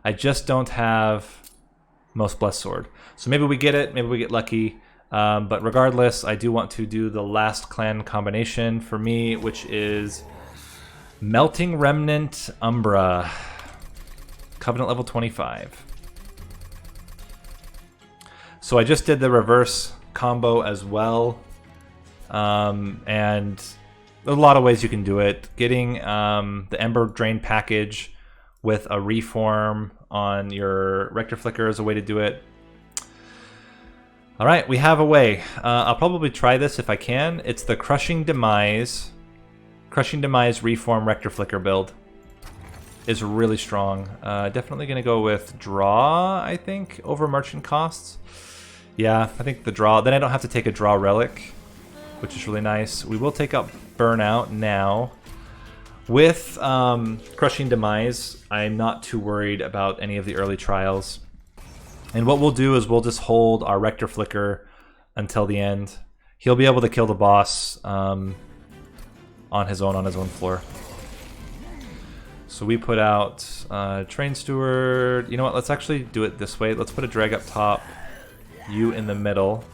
I just don't have Most Blessed Sword. So maybe we get it, maybe we get lucky. But regardless, I do want to do the last clan combination for me, which is Melting Remnant Umbra. Covenant level 25. So I just did the reverse combo as well. And there's a lot of ways you can do it. Getting the Ember Drain package with a reform on your Rector Flicker is a way to do it. All right, we have a way. I'll probably try this if I can. It's the Crushing Demise Reform Rector Flicker build. Is really strong. Definitely going to go with Draw, I think, over Merchant Costs. Yeah, I think the Draw. Then I don't have to take a Draw Relic, which is really nice. We will take up Burnout now. With Crushing Demise, I'm not too worried about any of the early trials. And what we'll do is we'll just hold our Rector Flicker until the end. He'll be able to kill the boss on his own floor. So we put out Train Steward. You know what? Let's actually do it this way. Let's put a drag up top, you in the middle.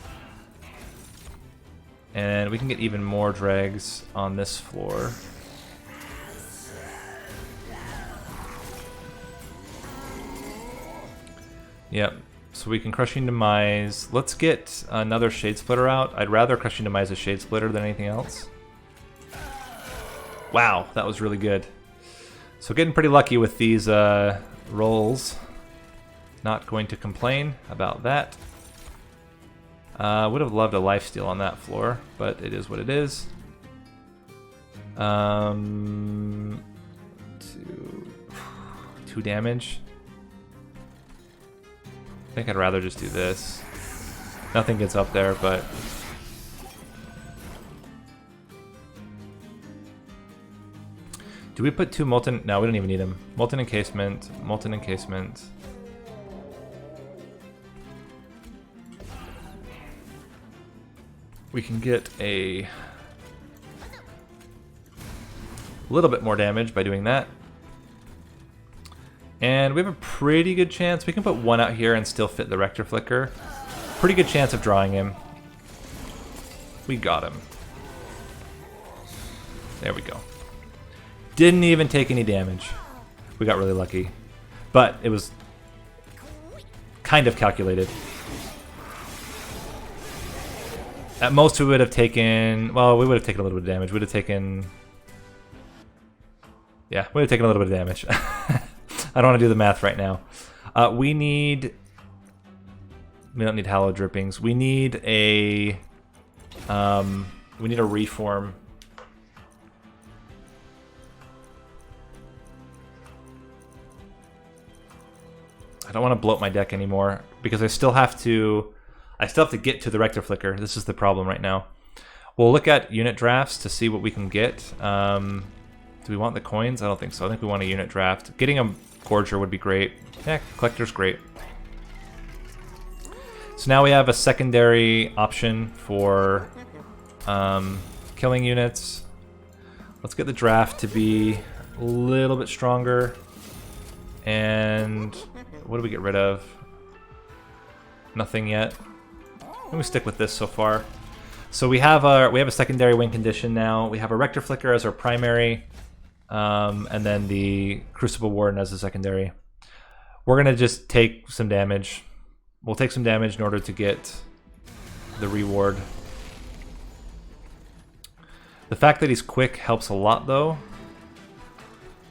And we can get even more drags on this floor. Yep. So we can Crushing Demise. Let's get another Shade Splitter out. I'd rather Crushing Demise a Shade Splitter than anything else. Wow, that was really good. So getting pretty lucky with these rolls. Not going to complain about that. Would have loved a lifesteal on that floor, but it is what it is. Two damage. I think I'd rather just do this. Nothing gets up there, but... Do we put two Molten? No, we don't even need them. Molten Encasement, Molten Encasement. We can get a little bit more damage by doing that. And we have a pretty good chance. We can put one out here and still fit the Rector Flicker. Pretty good chance of drawing him. We got him. There we go. Didn't even take any damage. We got really lucky. But it was kind of calculated. At most we would have taken... Well, we would have taken a little bit of damage. We would have taken... Yeah, we would have taken a little bit of damage. I don't want to do the math right now. We need... We don't need Hallowed Drippings. We need a... we need a reform. I don't want to bloat my deck anymore because I still have to get to the Rector Flicker. This is the problem right now. We'll look at unit drafts to see what we can get. Do we want the coins? I don't think so. I think we want a unit draft. Getting a Gorger would be great. Yeah, Collector's great. So now we have a secondary option for killing units. Let's get the draft to be a little bit stronger. And what do we get rid of? Nothing yet. I'm gonna stick with this so far. So we have a secondary win condition now. We have a Rector Flicker as our primary, and then the Crucible Warden as a secondary. We're gonna just take some damage. We'll take some damage in order to get the reward. The fact that he's quick helps a lot, though.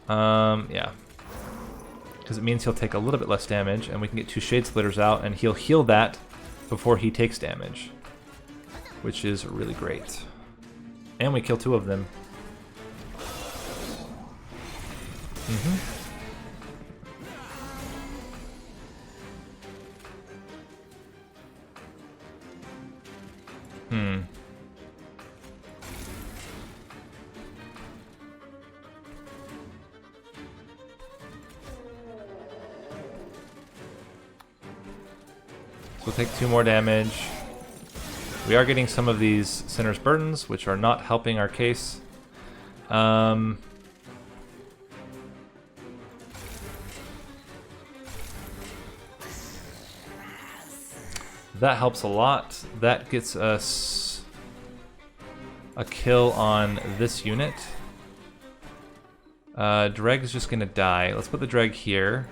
Yeah. Because it means he'll take a little bit less damage, and we can get two Shade Splitters out, and he'll heal that before he takes damage, which is really great. And we kill two of them. So we'll take 2 more damage. We are getting some of these Sinner's Burdens, which are not helping our case. That helps a lot. That gets us a kill on this unit. Dreg is just gonna die. Let's put the Dreg here.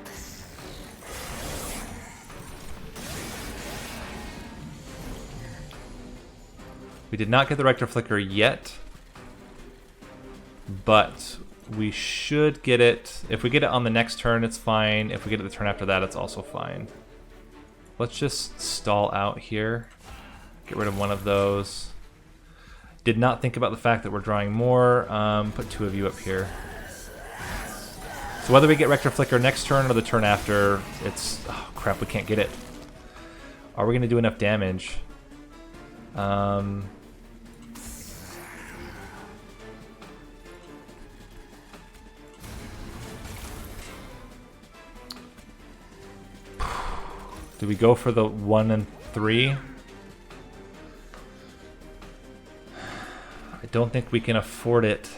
We did not get the Rector Flicker yet, but we should get it. If we get it on the next turn, it's fine. If we get it the turn after that, it's also fine. Let's just stall out here. Get rid of one of those. Did not think about the fact that we're drawing more. Put 2 of you up here. So whether we get Rector Flicker next turn or the turn after, it's... Oh, crap, we can't get it. Are we going to do enough damage? Do we go for the 1 and 3? I don't think we can afford it.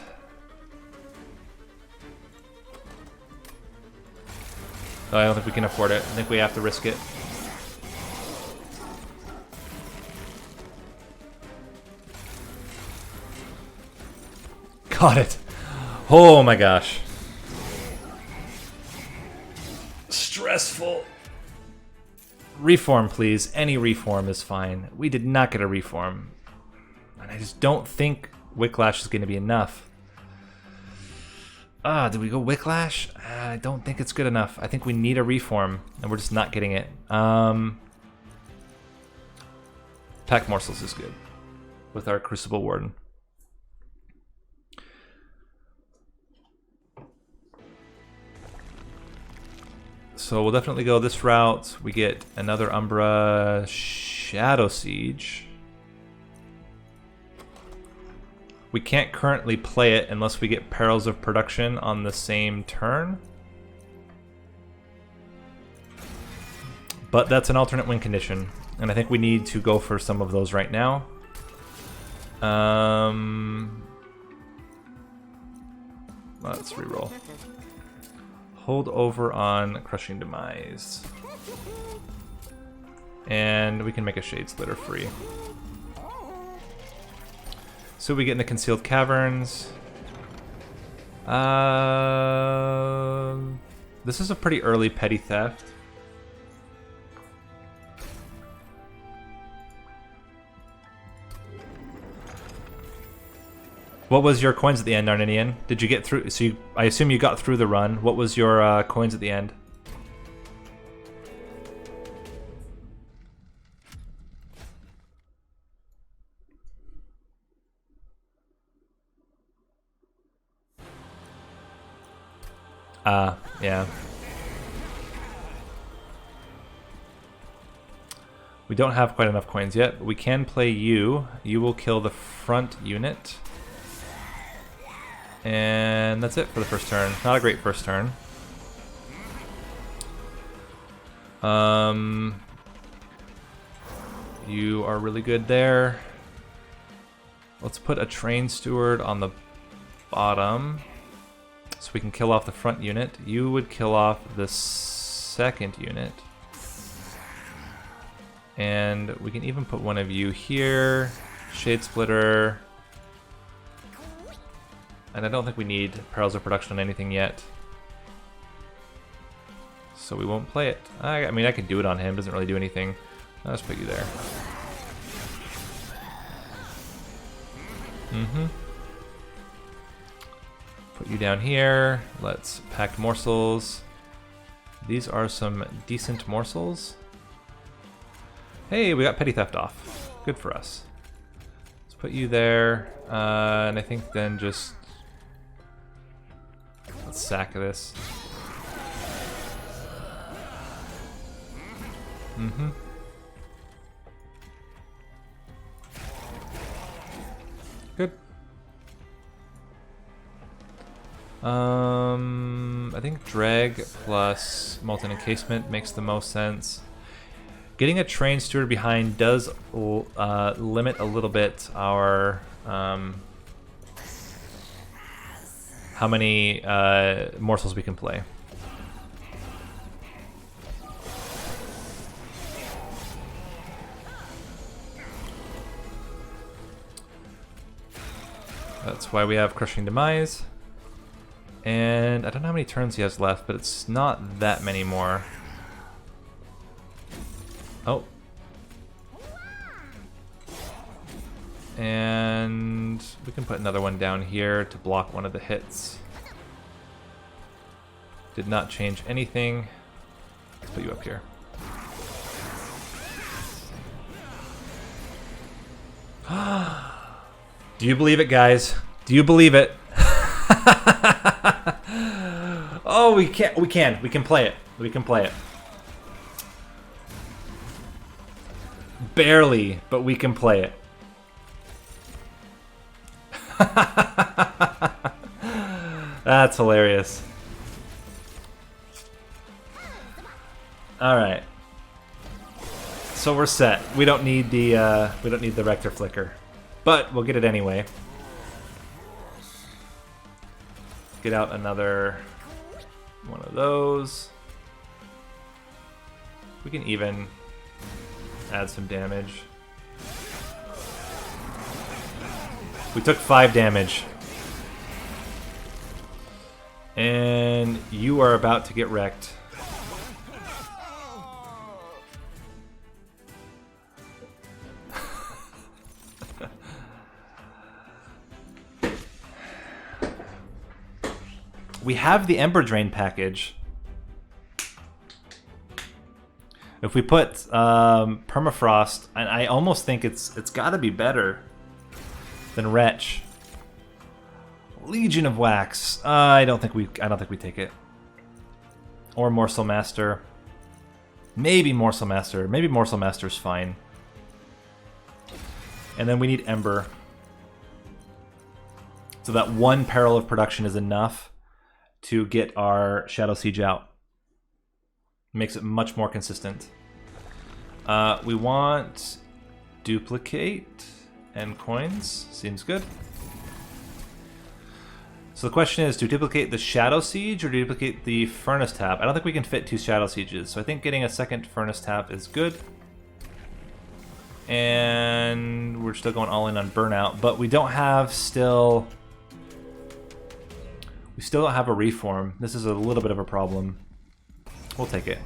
No, I don't think we can afford it. I think we have to risk it. Got it. Oh my gosh. Stressful. Reform, please. Any reform is fine. We did not get a reform. And I just don't think Wicklash is going to be enough. Did we go Wicklash? I don't think it's good enough. I think we need a reform, and we're just not getting it. Pack Morsels is good with our Crucible Warden. So we'll definitely go this route. We get another Umbra Shadow Siege. We can't currently play it unless we get Perils of Production on the same turn. But that's an alternate win condition, and I think we need to go for some of those right now. Let's reroll. Hold over on Crushing Demise. And we can make a Shade Splitter free. So we get in the Concealed Caverns. This is a pretty early Petty Theft. What was your coins at the end, Arninian? Did you get through? So I assume you got through the run. What was your coins at the end? Yeah. We don't have quite enough coins yet, but we can play you. You will kill the front unit. And that's it for the first turn. Not a great first turn. You are really good there. Let's put a Train Steward on the bottom so we can kill off the front unit. You would kill off the second unit. And we can even put one of you here. Shade Splitter. And I don't think we need Perils of Production on anything yet. So we won't play it. I mean, I can do it on him. Doesn't really do anything. I'll just put you there. Put you down here. Let's pack morsels. These are some decent morsels. Hey, we got Petty Theft off. Good for us. Let's put you there. And I think then just... Let's sack this. Good. I think drag plus Molten Encasement makes the most sense. Getting a Train Steward behind does limit a little bit our how many morsels we can play. That's why we have Crushing Demise. And I don't know how many turns he has left, but it's not that many more. Oh. And we can put another one down here to block one of the hits. Did not change anything. Let's put you up here. Do you believe it, guys? Do you believe it? Oh, we can play it. We can play it. Barely, but we can play it. That's hilarious. All right. So we're set. We don't need the Rector Flicker, but we'll get it anyway. Get out another one of those. We can even add some damage. We took 5 damage. And you are about to get wrecked. We have the Ember Drain package. If we put Permafrost, and I almost think it's got to be better than Wretch. Legion of Wax. I don't think we take it. Or Morsel Master. Maybe Morsel Master. Maybe Morsel Master's fine. And then we need Ember. So that one Peril of Production is enough to get our Shadow Siege out. Makes it much more consistent. We want Duplicate and Coins. Seems good. So the question is, do we duplicate the Shadow Siege or do we duplicate the Furnace Tap? I don't think we can fit 2 Shadow Sieges, so I think getting a second Furnace Tap is good. And we're still going all in on Burnout, but we don't have still... We still don't have a Reform. This is a little bit of a problem. We'll take it.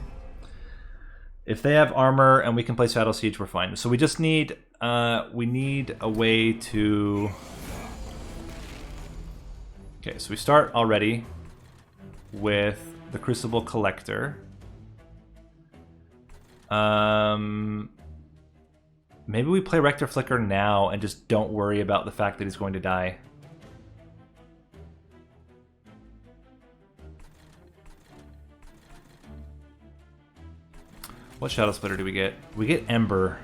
If they have armor and we can play Shadow Siege, we're fine. So we just need... we need a way to... Okay, so we start already with the Crucible Collector. Maybe we play Rector Flicker now and just don't worry about the fact that he's going to die. What Shadow Splitter do we get? We get Ember.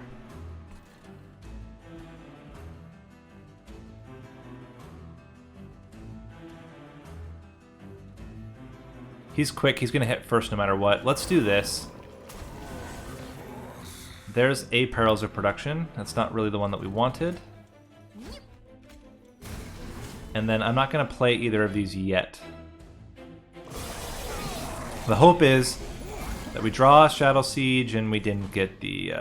He's quick, he's gonna hit first no matter what. Let's do this. There's a Perils of Production. That's not really the one that we wanted. And then I'm not gonna play either of these yet. The hope is that we draw Shadow Siege and we didn't get the...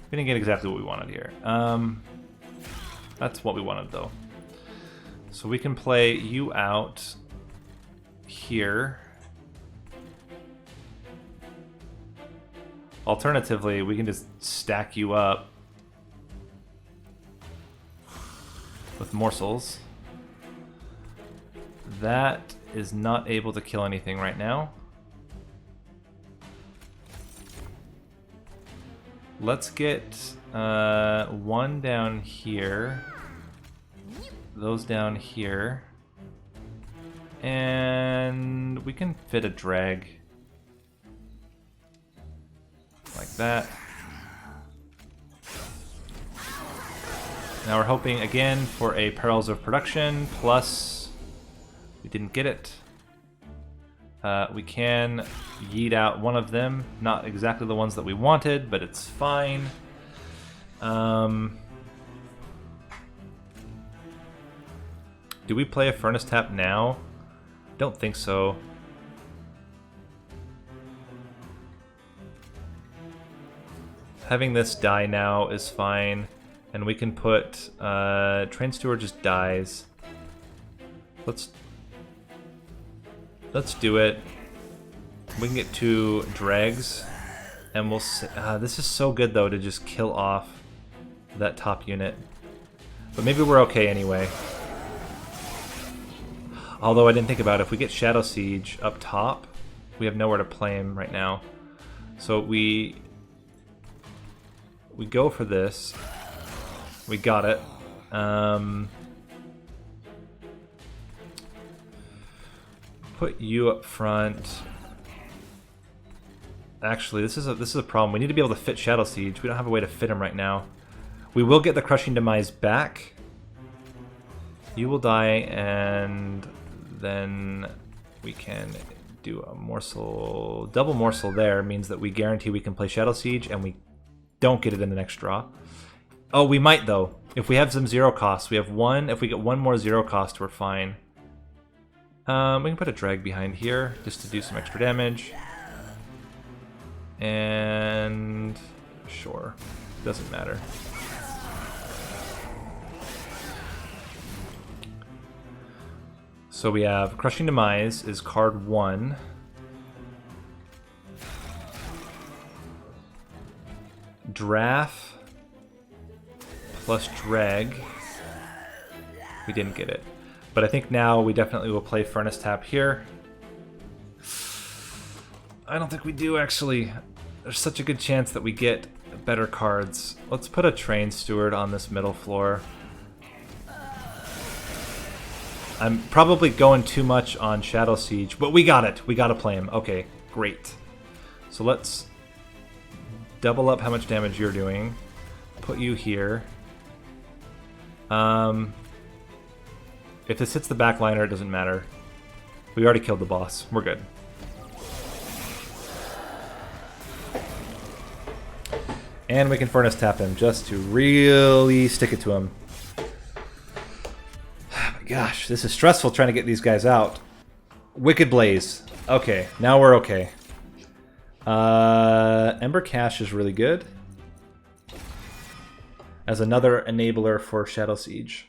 we didn't get exactly what we wanted here. That's what we wanted though. So we can play you out here. Alternatively, we can just stack you up with morsels. That is not able to kill anything right now. Let's get one down here, those down here, and we can fit a drag like that. Now we're hoping again for a Perils of Production, plus we didn't get it. We can yeet out one of them, not exactly the ones that we wanted, but it's fine. Do we play a Furnace Tap now? Don't think so. Having this die now is fine. And we can put train steward just dies. Let's do it. We can get 2 dregs, and we'll. This is so good though to just kill off that top unit, but maybe we're okay anyway. Although I didn't think about it, if we get Shadow Siege up top, we have nowhere to play him right now. So we go for this. We got it. Put you up front. Actually, this is a problem. We need to be able to fit Shadow Siege. We don't have a way to fit him right now. We will get the Crushing Demise back. You will die, and then we can do a morsel. Double morsel there means that we guarantee we can play Shadow Siege, and we don't get it in the next draw. Oh, we might though. If we have some 0 costs, we have 1. If we get 1 more 0 cost, we're fine. We can put a drag behind here just to do some extra damage. And sure, doesn't matter. So we have Crushing Demise is card 1. Draft plus drag. We didn't get it. But I think now we definitely will play Furnace Tap here. I don't think we do actually. There's such a good chance that we get better cards. Let's put a Train Steward on this middle floor. I'm probably going too much on Shadow Siege, but we got it. We got to play him. Okay, great. So let's double up how much damage you're doing. Put you here. If this hits the backliner, it doesn't matter. We already killed the boss. We're good. And we can Furnace Tap him just to really stick it to him. Oh my gosh, this is stressful trying to get these guys out. Wicked Blaze. Okay, now we're okay. Ember Cache is really good as another enabler for Shadow Siege.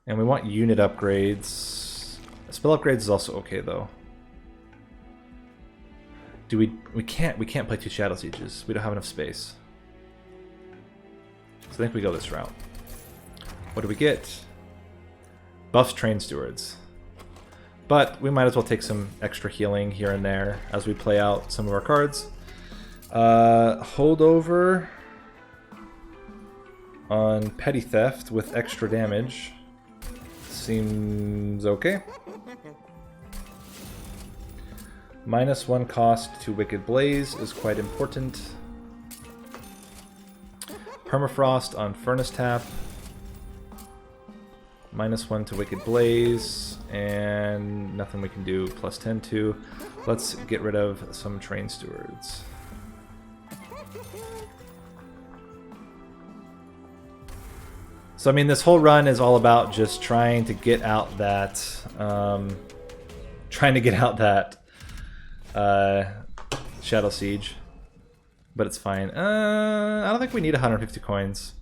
And we want unit upgrades. Spell upgrades is also okay though. Do we can't play 2 Shadow Sieges. We don't have enough space. So I think we go this route. What do we get? Buffs Train Stewards. But we might as well take some extra healing here and there as we play out some of our cards. Holdover on Petty Theft with extra damage. Seems okay. -1 cost to Wicked Blaze is quite important. Permafrost on Furnace Tap. -1 to Wicked Blaze. And nothing we can do. +10 to. Let's get rid of some Train Stewards. So I mean, this whole run is all about just trying to get out that, Shadow Siege, but it's fine. I don't think we need 150 coins.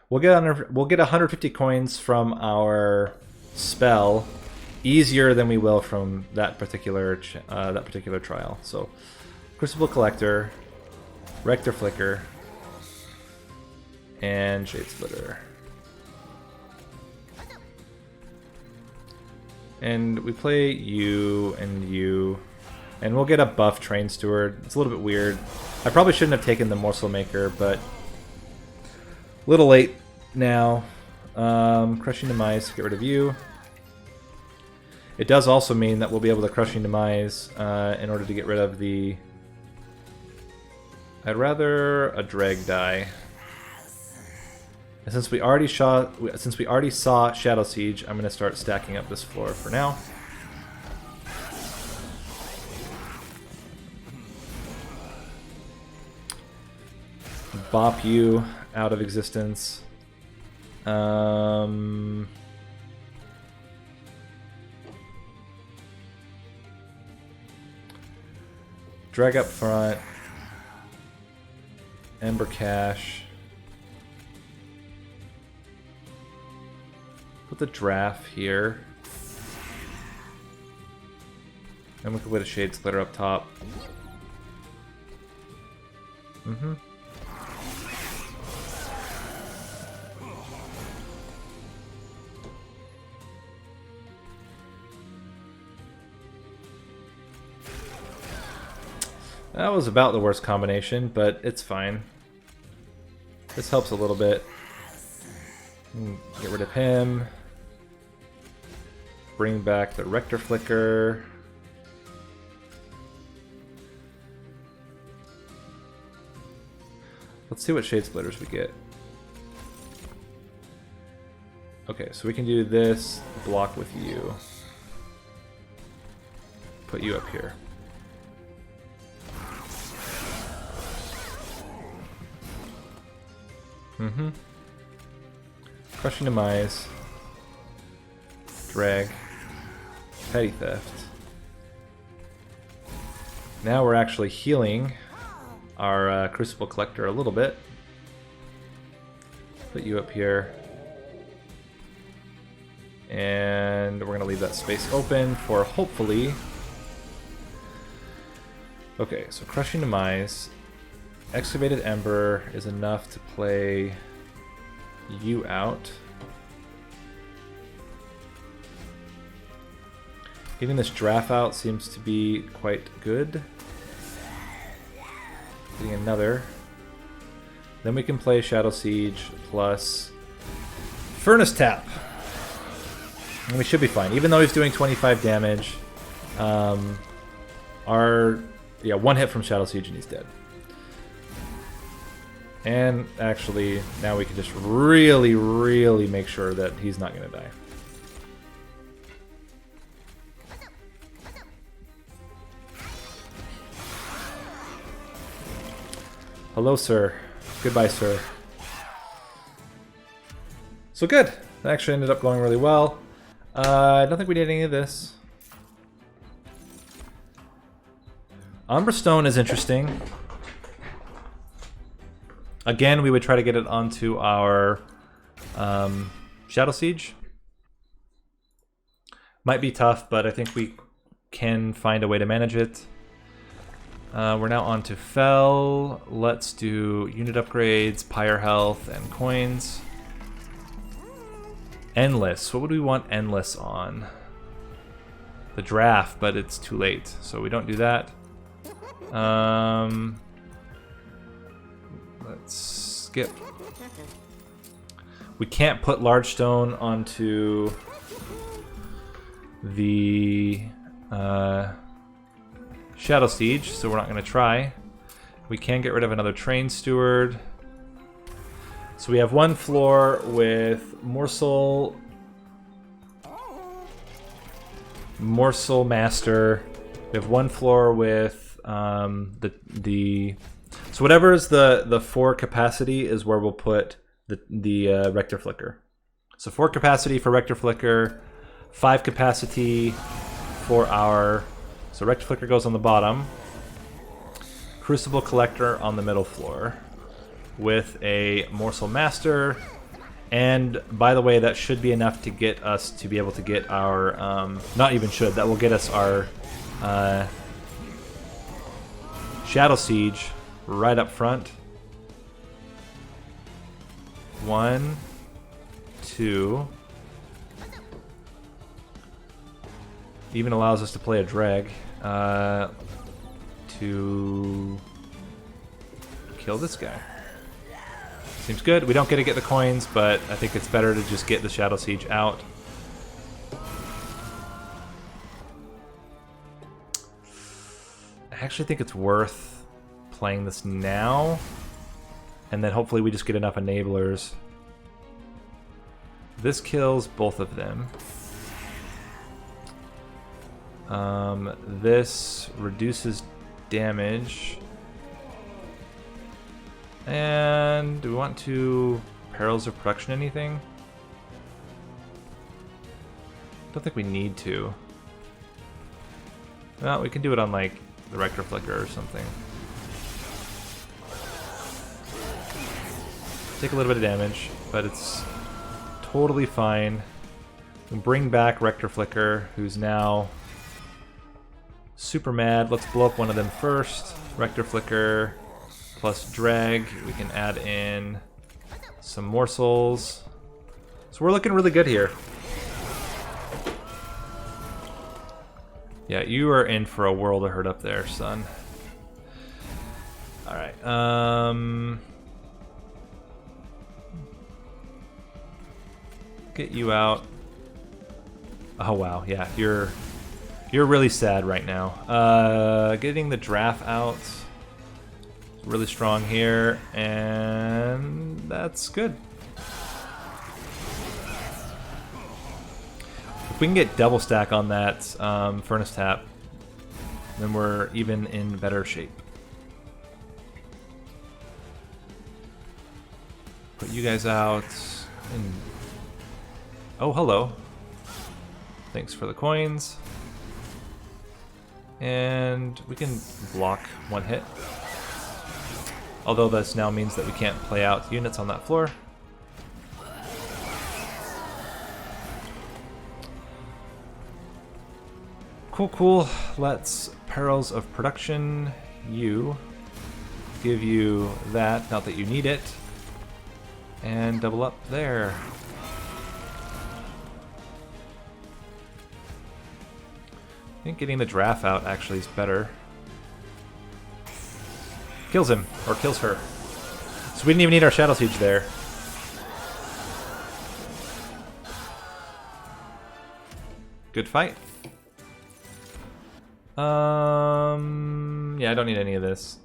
We'll get 150 coins from our spell easier than we will from that particular trial. So, Crucible Collector, Rector Flicker, and Shade Splitter. And we play you and you, and we'll get a buff Train Steward. It's a little bit weird. I probably shouldn't have taken the Morsel Maker, but a little late now. Crushing Demise to get rid of you. It does also mean that we'll be able to Crushing Demise in order to get rid of the... I'd rather a drag die. And since we already saw Shadow Siege, I'm going to start stacking up this floor for now. Bop you out of existence. Drag up front. Ember Cache. Put the draft here. And we can put a Shade Splitter up top. Mm-hmm. That was about the worst combination, but it's fine. This helps a little bit. Get rid of him. Bring back the Rector Flicker. Let's see what Shade Splitters we get. Okay, so we can do this, block with you. Put you up here. Mm-hmm. Crushing Demise. Drag. Petty Theft. Now we're actually healing our Crucible Collector a little bit. Put you up here. And we're going to leave that space open for hopefully... Okay, so Crushing Demise. Excavated Ember is enough to play you out. Getting this draft out seems to be quite good. Getting another. Then we can play Shadow Siege plus Furnace Tap. And we should be fine. Even though he's doing 25 damage, one hit from Shadow Siege and he's dead. And actually, now we can just really, really make sure that he's not going to die. Hello, sir. Goodbye, sir. So good. That actually ended up going really well. I don't think we did any of this. Umbra Stone is interesting. Again, we would try to get it onto our Shadow Siege. Might be tough, but I think we can find a way to manage it. We're now on to Fel. Let's do unit upgrades, Pyre Health, and coins. Endless. What would we want Endless on? The draft, but it's too late, so we don't do that. Let's skip. We can't put Large Stone onto the Shadow Siege, so we're not going to try. We can get rid of another Train Steward. So we have one floor with Morsel Master. We have one floor with so whatever is the 4 capacity is where we'll put the Rector Flicker. So 4 capacity for Rector Flicker, 5 capacity for our... So Rector Flicker goes on the bottom. Crucible Collector on the middle floor with a Morsel Master. And by the way, that should be enough to get us to be able to get our... not even should, that will get us our Shadow Siege right up front. 1, 2. Even allows us to play a drag to kill this guy. Seems good. We don't get to get the coins, but I think it's better to just get the Shadow Siege out. I actually think it's worth playing this now, and then hopefully we just get enough enablers. This kills both of them. This reduces damage. And do we want to Perils of Production anything? Don't think we need to. Well, we can do it on like the Rector Flicker or something. Take a little bit of damage, but it's totally fine. We bring back Rector Flicker, who's now super mad. Let's blow up one of them first. Rector Flicker plus drag. We can add in some morsels. So we're looking really good here. Yeah, you are in for a world of hurt up there, son. Alright, get you out. Oh wow, yeah, you're really sad right now. Getting the draft out. Really strong here, and that's good. If we can get double stack on that Furnace Tap, then we're even in better shape. Put you guys out. And... oh, hello. Thanks for the coins. And we can block one hit. Although this now means that we can't play out units on that floor. Cool, cool. Let's Perils of Production you. Give you that, not that you need it. And double up there. I think getting the draft out actually is better. Kills him, or kills her. So we didn't even need our Shadow Siege there. Good fight. Yeah, I don't need any of this.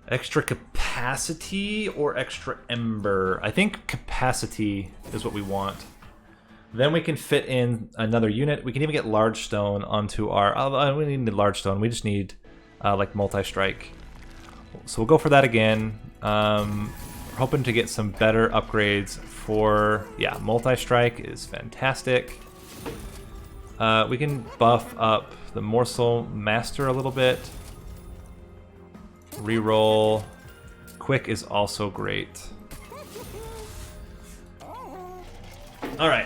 Extra capacity or extra ember? I think capacity is what we want. Then we can fit in another unit. We can even get large stone onto our... we need large stone. We just need like multi-strike. So we'll go for that again. Hoping to get some better upgrades for... yeah, multi-strike is fantastic. We can buff up the Morsel Master a little bit. Reroll. Quick is also great. Alright.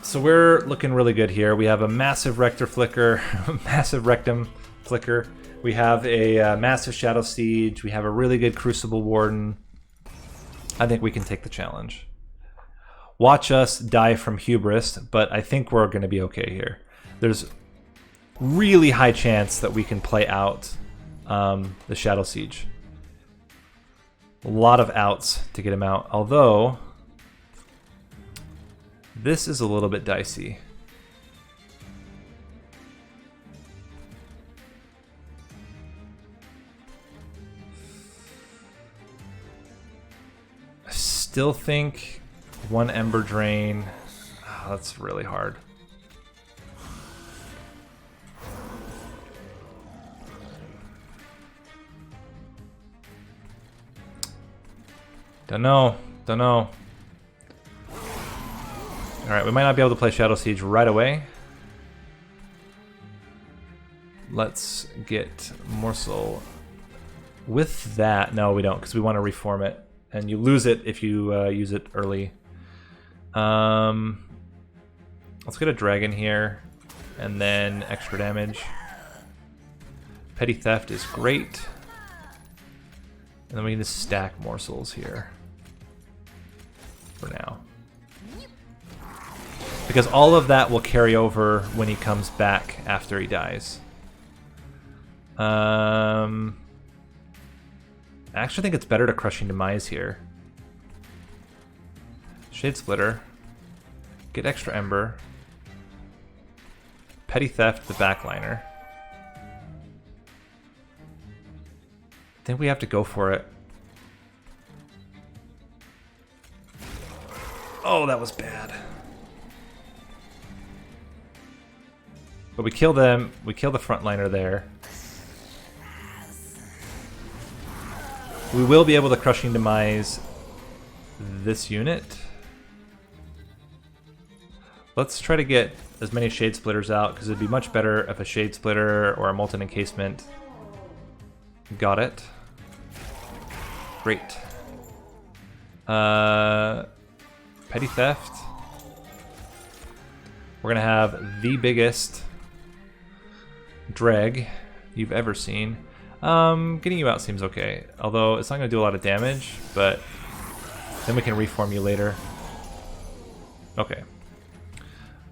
So we're looking really good here. We have a massive Rector Flicker, massive Rectum Flicker. We have a massive Shadow Siege. We have a really good Crucible Warden. I think we can take the challenge. Watch us die from hubris, but I think we're going to be okay here. There's really high chance that we can play out the Shadow Siege. A lot of outs to get him out, although this is a little bit dicey. I still think one Ember Drain. Oh, that's really hard. Don't know. Alright, we might not be able to play Shadow Siege right away. Let's get Morsel. With that, no we don't, because we want to reform it. And you lose it if you use it early. Let's get a dragon here, and then extra damage. Petty Theft is great. And then we need to stack morsels here. For now. Because all of that will carry over when he comes back after he dies. I actually think it's better to Crushing Demise here. Shade Splitter. Get extra Ember. Petty Theft, the backliner. I think we have to go for it. Oh, that was bad. But we kill them. We kill the frontliner there. We will be able to Crushing Demise this unit. Let's try to get as many Shade Splitters out, because it'd be much better if a Shade Splitter or a Molten Encasement Got it. Great. Petty theft. We're gonna have the biggest dreg you've ever seen. Getting you out seems okay. Although it's not gonna do a lot of damage, but then we can reform you later. Okay.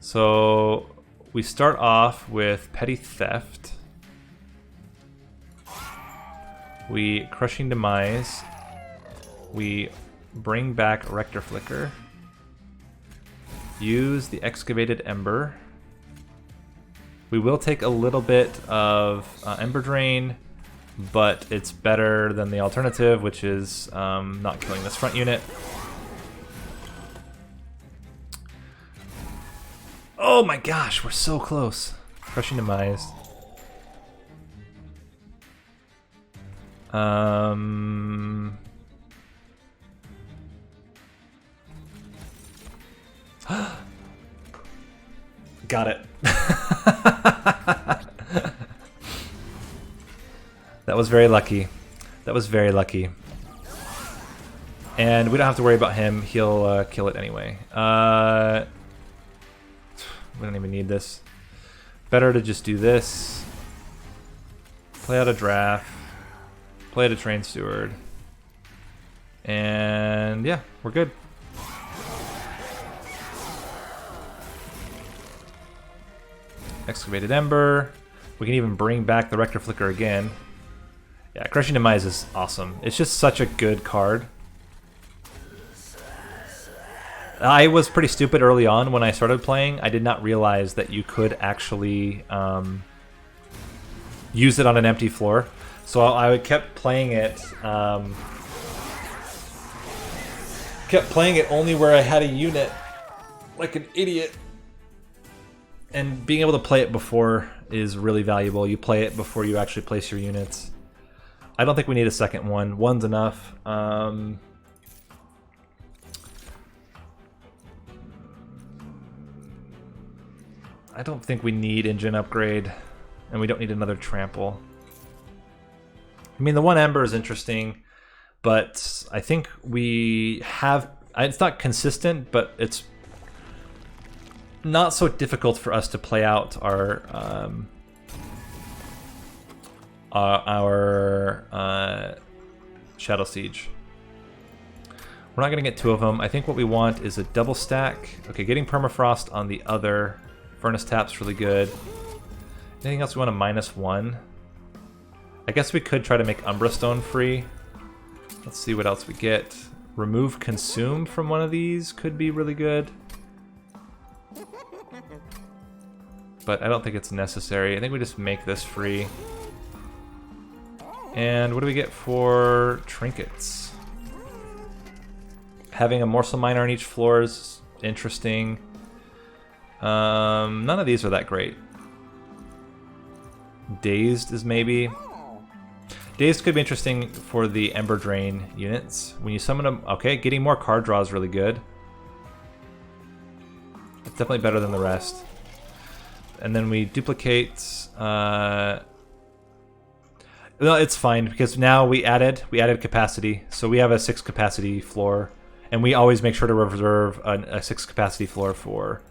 So we start off with petty theft. We crushing demise. We bring back rector flicker. Use the excavated ember. We will take a little bit of ember drain, but it's better than the alternative, which is not killing this front unit. Oh my gosh, we're so close. Crushing demise. Got it. That was very lucky. That was very lucky. And we don't have to worry about him. He'll kill it anyway. We don't even need this. Better to just do this. Play out a draft. Play out a train steward. And yeah, we're good. Excavated Ember. We can even bring back the Rector Flicker again. Yeah, Crushing Demise is awesome. It's just such a good card. I was pretty stupid early on when I started playing. I did not realize that you could actually use it on an empty floor. So I kept playing it. Kept playing it only where I had a unit, like an idiot. And being able to play it before is really valuable. You play it before you actually place your units. I don't think we need a second one. One's enough. I don't think we need engine upgrade, and we don't need another trample. I mean, the one ember is interesting, but I think we have... It's not consistent, but it's not so difficult for us to play out our Shadow Siege. We're not going to get two of them. I think what we want is a double stack. Okay, getting permafrost on the other furnace tap's really good. Anything else we want a -1? I guess we could try to make Umbra Stone free. Let's see what else we get. Remove Consume from one of these could be really good. But I don't think it's necessary. I think we just make this free. And what do we get for trinkets? Having a morsel miner on each floor is interesting. None of these are that great. Dazed is maybe. Dazed could be interesting for the Ember Drain units. When you summon them, okay, getting more card draw is really good. It's definitely better than the rest. And then we duplicate. No, it's fine because now we added capacity, so we have a 6 capacity floor, and we always make sure to reserve a 6 capacity floor for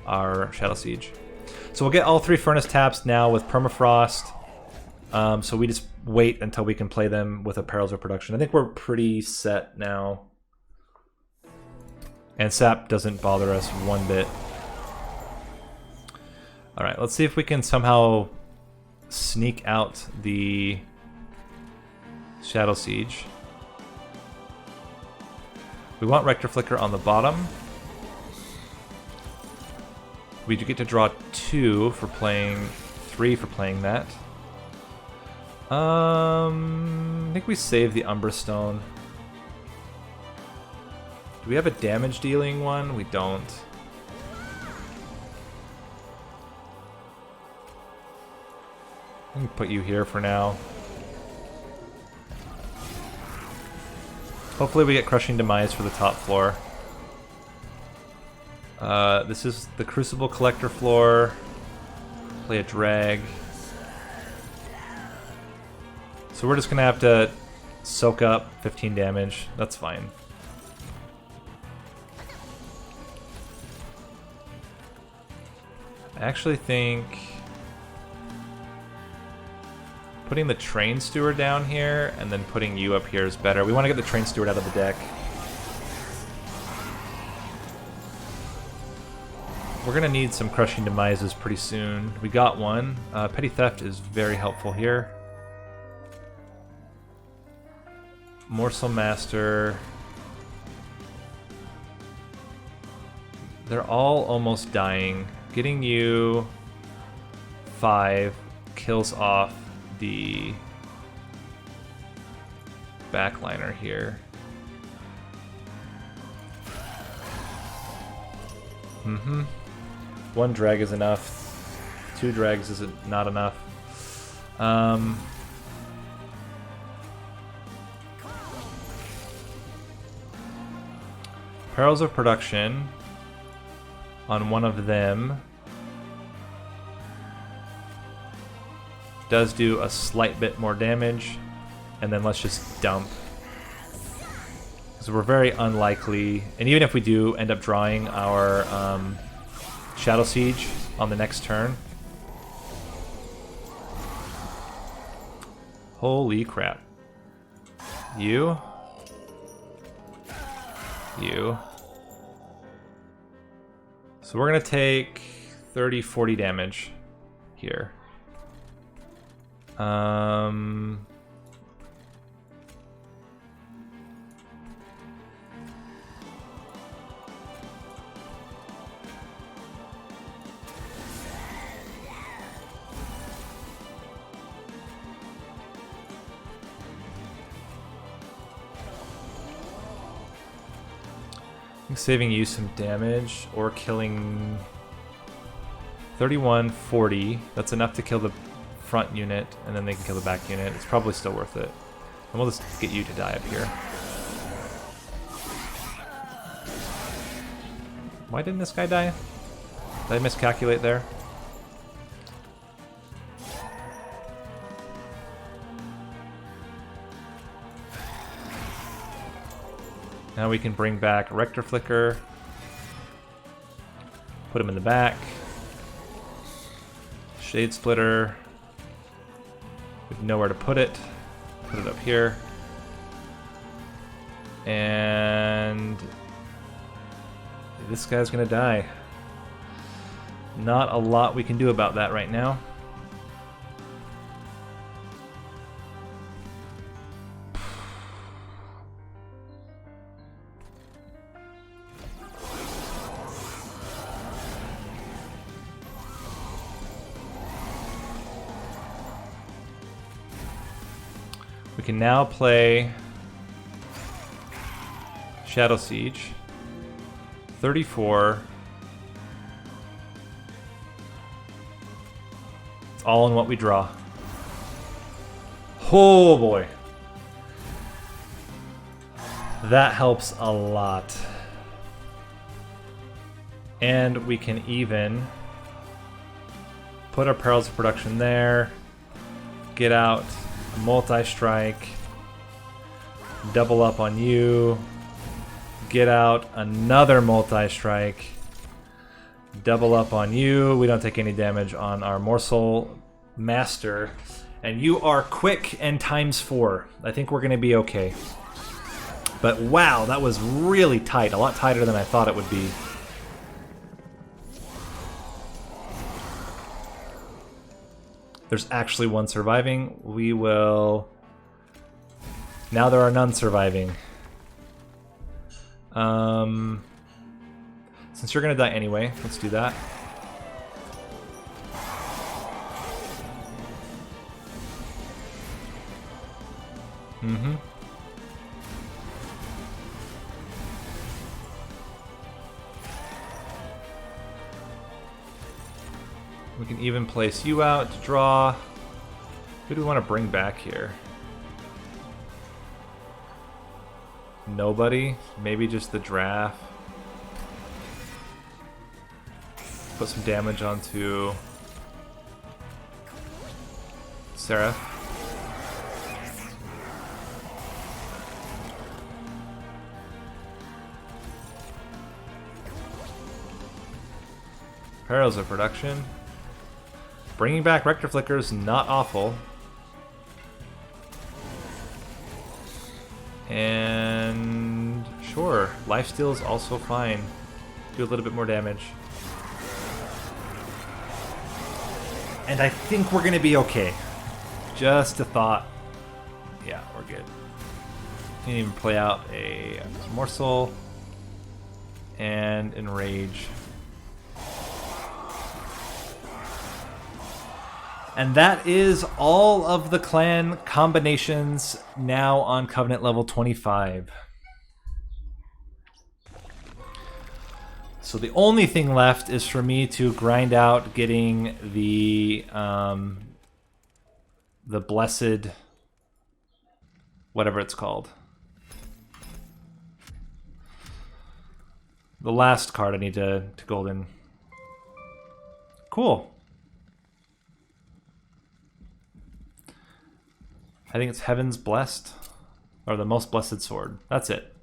our Shadow Siege. So we'll get all 3 furnace taps now with permafrost. So we just wait until we can play them with a Perils of Production. I think we're pretty set now, and sap doesn't bother us one bit. All right, let's see if we can somehow sneak out the Shadow Siege. We want Rector Flicker on the bottom. We do get to draw 2 for playing, 3 for playing that. I think we save the Umbra Stone. Do we have a damage dealing one? We don't. I'm gonna put you here for now. Hopefully we get Crushing Demise for the top floor. This is the Crucible Collector floor. Play a drag. So So we're just gonna have to soak up 15 damage. That's fine. I actually think putting the train steward down here and then putting you up here is better. We want to get the train steward out of the deck. We're going to need some crushing demises pretty soon. We got one. Petty theft is very helpful here. Morsel master. They're all almost dying. Getting you 5 kills off the backliner here. One drag is enough. 2 drags is not enough. Perils of production on one of them does do a slight bit more damage, and then let's just dump. So we're very unlikely, and even if we do end up drawing our Shadow Siege on the next turn. Holy crap. You. So we're going to take 30, 40 damage here. Saving you some damage or killing 31, 40. That's enough to kill the front unit, and then they can kill the back unit. It's probably still worth it. And we'll just get you to die up here. Why didn't this guy die? Did I miscalculate there? Now we can bring back Rector Flicker, put him in the back, Shade Splitter, we know where to put it up here, and this guy's gonna die. Not a lot we can do about that right now. We can now play Shadow Siege. 34. It's all in what we draw. Oh boy. That helps a lot. And we can even put our Perils of Production there. Get out a multi-strike. Double up on you. Get out another multi-strike. Double up on you. We don't take any damage on our Morsel Master. And you are quick and ×4. I think we're going to be okay. But wow, that was really tight. A lot tighter than I thought it would be. There's actually one surviving. We will... Now there are none surviving. Since you're gonna die anyway, let's do that. We can even place you out to draw. Who do we want to bring back here? Nobody? Maybe just the draft. Put some damage onto Seraph. Perils of production. Bringing back Rector Flicker is not awful. And sure, lifesteal is also fine. Do a little bit more damage. And I think we're gonna be okay. Just a thought. Yeah, we're good. Can even play out a morsel and enrage. And that is all of the clan combinations now on Covenant level 25. So the only thing left is for me to grind out getting the blessed, whatever it's called. The last card I need to golden. Cool. I think it's Heaven's Blessed, or the Most Blessed Sword. That's it.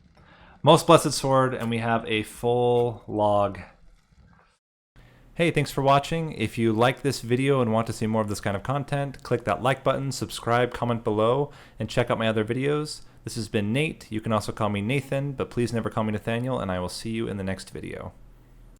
Most Blessed Sword, and we have a full log. Hey, thanks for watching. If you like this video and want to see more of this kind of content, click that like button, subscribe, comment below, and check out my other videos. This has been Nate. You can also call me Nathan, but please never call me Nathaniel, and I will see you in the next video.